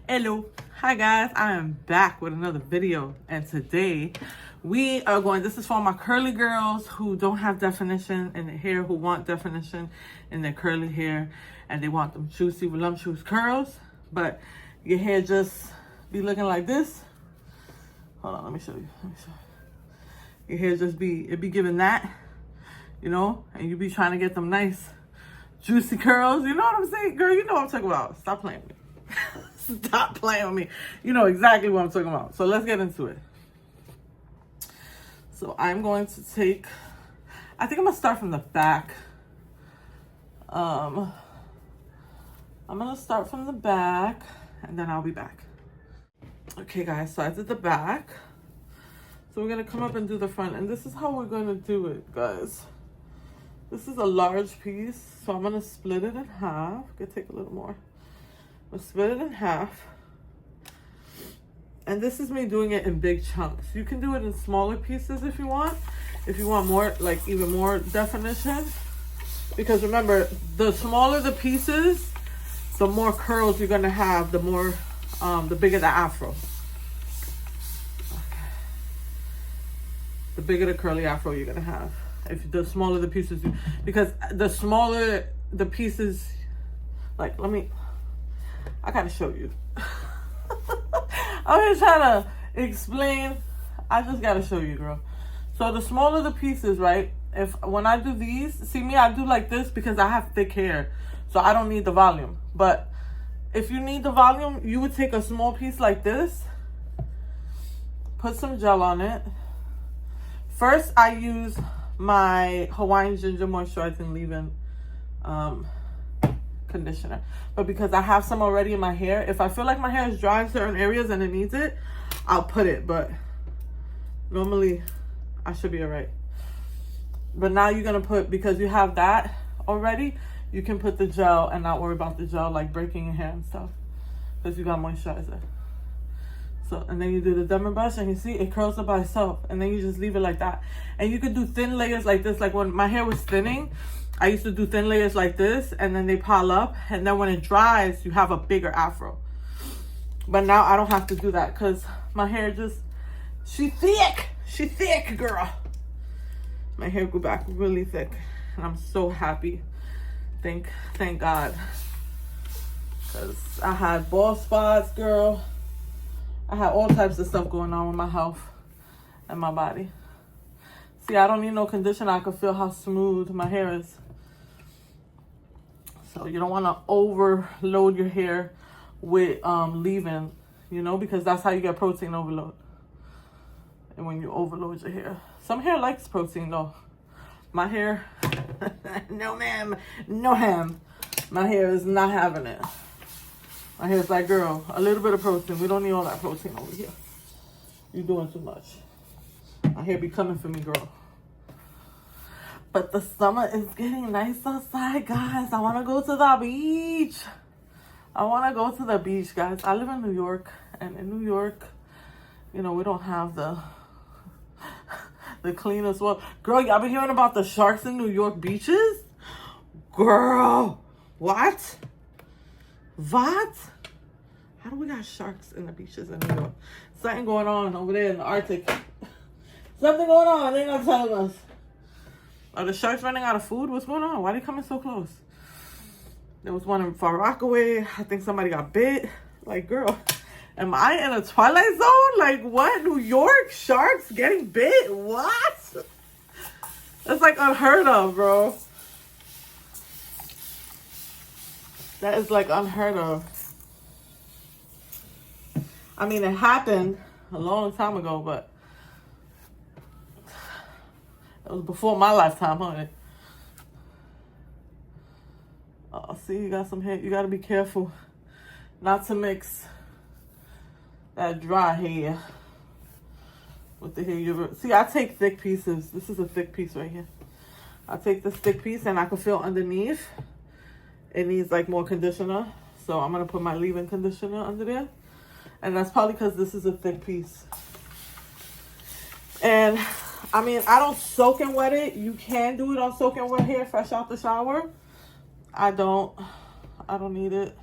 Hello, hi guys, I am back with another video, and today we are going, this is for my curly girls who don't have definition in their hair, who want definition in their curly hair, and they want them juicy, voluptuous curls, but your hair just be looking like this. Hold on, let me show you. Your hair just it be giving that, you know, and you be trying to get them nice, juicy curls. You know what I'm saying? Girl, you know what I'm talking about. Stop playing with me. Stop playing with me. You know exactly what I'm talking about. So let's get into it. So I'm going to take, I think I'm going to start from the back. I'm going to start from the back and then I'll be back. Okay guys, so I did the back. So we're going to come up and do the front. And this is how we're going to do it, guys. This is a large piece. So I'm going to split it in half. I could take a little more. I'll split it in half. And this is me doing it in big chunks. You can do it in smaller pieces if you want. If you want more, like even more definition. Because remember, the smaller the pieces, the more curls you're gonna have, the more, the bigger the afro. Okay. The bigger the curly afro you're gonna have. If the smaller the pieces, because the smaller the pieces, like I gotta show you. I'm here trying to explain. I just gotta show you, girl. So the smaller the pieces, right? When I do these, see me, I do like this because I have thick hair. So I don't need the volume. But if you need the volume, you would take a small piece like this. Put some gel on it. First, I use my Hawaiian Ginger Moisturizing Leave-In conditioner, but because I have some already in my hair, if I feel like my hair is dry in certain areas and it needs it, I'll put it, but normally I should be all right. But now you're gonna put, because you have that already, you can put the gel and not worry about the gel like breaking your hair and stuff, because you got moisturizer. So, and then you do the diamond brush and you see it curls up by itself, and then you just leave it like that. And you could do thin layers like this. Like when my hair was thinning, I used to do thin layers like this, and then they pile up, and then when it dries, you have a bigger afro. But now I don't have to do that because my hair just, she thick, girl. My hair grew back really thick, and I'm so happy. Thank God, because I had bald spots, girl. I had all types of stuff going on with my health and my body. See, I don't need no conditioner. I can feel how smooth my hair is. So you don't want to overload your hair with leave-in, you know, because that's how you get protein overload. And when you overload your hair. Some hair likes protein though. My hair, no ma'am, no ham. My hair is not having it. My hair's like, girl, a little bit of protein. We don't need all that protein over here. You're doing too much. My hair be coming for me, girl. But the summer is getting nice outside, guys. I want to go to the beach. I want to go to the beach, guys. I live in New York. And in New York, you know, we don't have the cleanest water. Girl, y'all been hearing about the sharks in New York beaches? Girl, what? What? How do we got sharks in the beaches in New York? Something going on over there in the Arctic. Something going on. They're not telling us. Are the sharks running out of food? What's going on? Why are they coming so close? There was one in Far Rockaway. I think somebody got bit. Like, girl, am I in a Twilight Zone? Like, what? New York? Sharks getting bit? What? That's like unheard of, bro. That is like unheard of. I mean, it happened a long time ago, but it was before my lifetime, honey. Oh, see, you got some hair. You got to be careful not to mix that dry hair with the hair. See, I take thick pieces. This is a thick piece right here. I take this thick piece and I can feel underneath. It needs like more conditioner. So I'm going to put my leave-in conditioner under there. And that's probably because this is a thick piece. And I mean, I don't soak and wet it. You can do it on soak and wet hair fresh out the shower. I don't need it.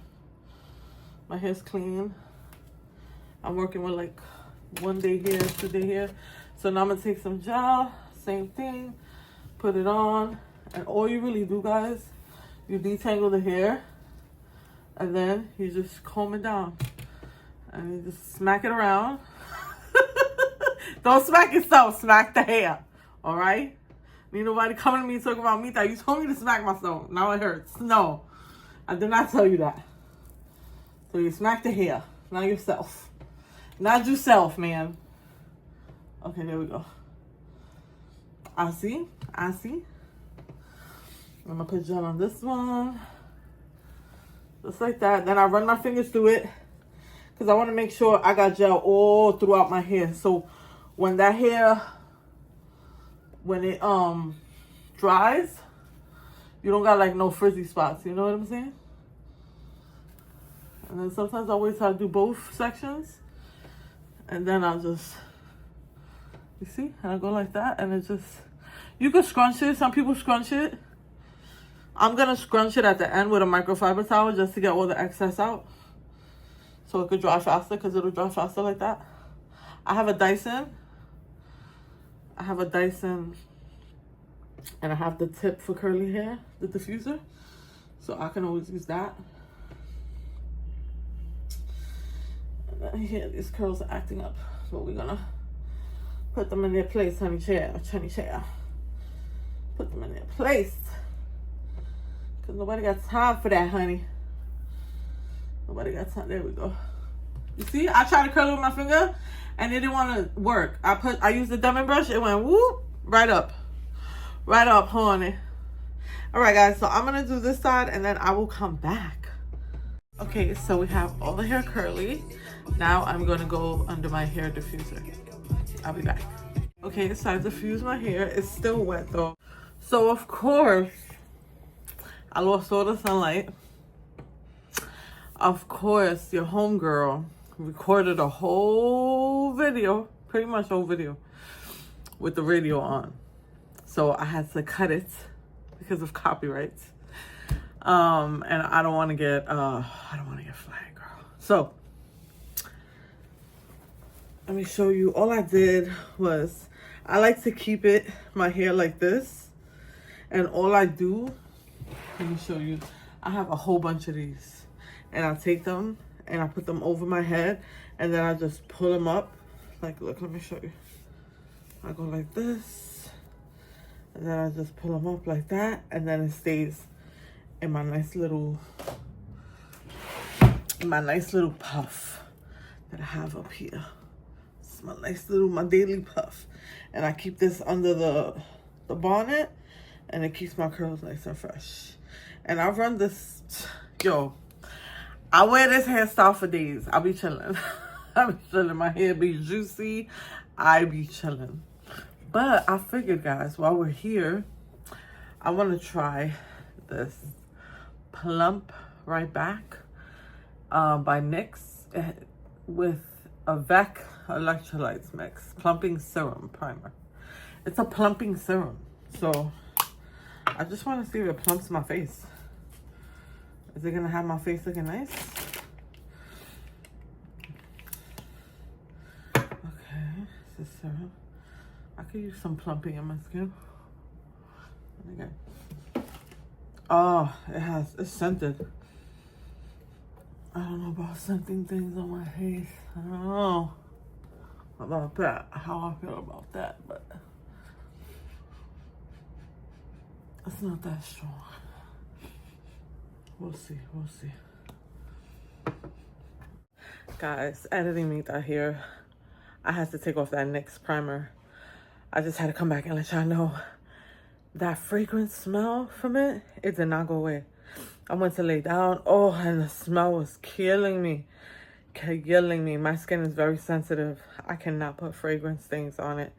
My hair's clean. I'm working with like 1 day here, 2 day here. So now I'm gonna take some gel, same thing, put it on, and all you really do, guys, you detangle the hair, and then you just comb it down, and you just smack it around. Don't smack yourself, smack the hair, all right? Ain't nobody coming to me talking about Mita. You told me to smack myself. Now it hurts. No, I did not tell you that. So you smack the hair, not yourself. Not yourself, man. Okay, there we go. I see. I'm gonna put gel on this one. Just like that. Then I run my fingers through it, because I want to make sure I got gel all throughout my hair. So when that hair, when it dries, you don't got like no frizzy spots. You know what I'm saying? And then sometimes I wait till I do both sections, and then I'll just, you see, and I go like that, and it just, you can scrunch it. Some people scrunch it. I'm gonna scrunch it at the end with a microfiber towel just to get all the excess out, so it could dry faster, because it'll dry faster like that. I have a Dyson, and I have the tip for curly hair, the diffuser, so I can always use that. And then here, these curls are acting up, so we're gonna put them in their place, honey chair. Put them in their place, because nobody got time for that, honey. Nobody got time. There we go. You see, I tried to curl it with my finger, and it didn't want to work. I used the diamond brush. It went whoop, right up, honey. All right, guys. So I'm gonna do this side, and then I will come back. Okay, so we have all the hair curly. Now I'm gonna go under my hair diffuser. I'll be back. Okay, so I diffused my hair. It's still wet though. So of course, I lost all the sunlight. Of course, your homegirl recorded a whole video, pretty much whole video, with the radio on. So I had to cut it because of copyrights. And I don't want to get flagged, girl. So let me show you. All I did was, I like to keep my hair like this, and all I do, let me show you. I have a whole bunch of these, and I take them and I put them over my head, and then I just pull them up. Like, look, let me show you. I go like this, and then I just pull them up like that, and then it stays in my nice little puff that I have up here. It's my daily puff, and I keep this under the bonnet, and it keeps my curls nice and fresh. And I run this, I wear this hairstyle for days. I'll be chilling. I'll be chilling. My hair be juicy. I be chilling. But I figured, guys, while we're here, I want to try this Plump Right Back by NYX with a VEC electrolytes mix. Plumping serum primer. It's a plumping serum. So I just want to see if it plumps my face. Is it going to have my face looking nice? Okay, this is serum. I could use some plumping in my skin. Okay. Oh, it's scented. I don't know about scenting things on my face. I don't know about that, how I feel about that, but it's not that strong. We'll see. Guys, editing Mita here. I had to take off that NYX primer. I just had to come back and let y'all know that fragrance smell from it did not go away. I went to lay down. Oh, and the smell was killing me. My skin is very sensitive. I cannot put fragrance things on it.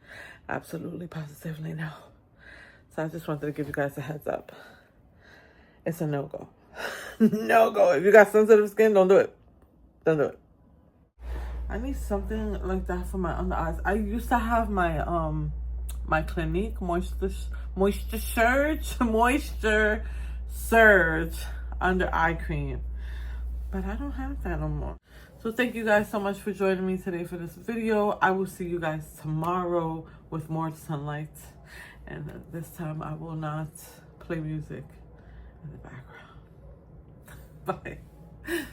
Absolutely, positively no. So I just wanted to give you guys a heads up. It's a no-go. No-go. If you got sensitive skin, don't do it. Don't do it. I need something like that for my under eyes. I used to have my my Clinique Moisture Surge under eye cream, but I don't have that no more. So thank you guys so much for joining me today for this video. I will see you guys tomorrow with more sunlight. And this time I will not play music in the background. Bye.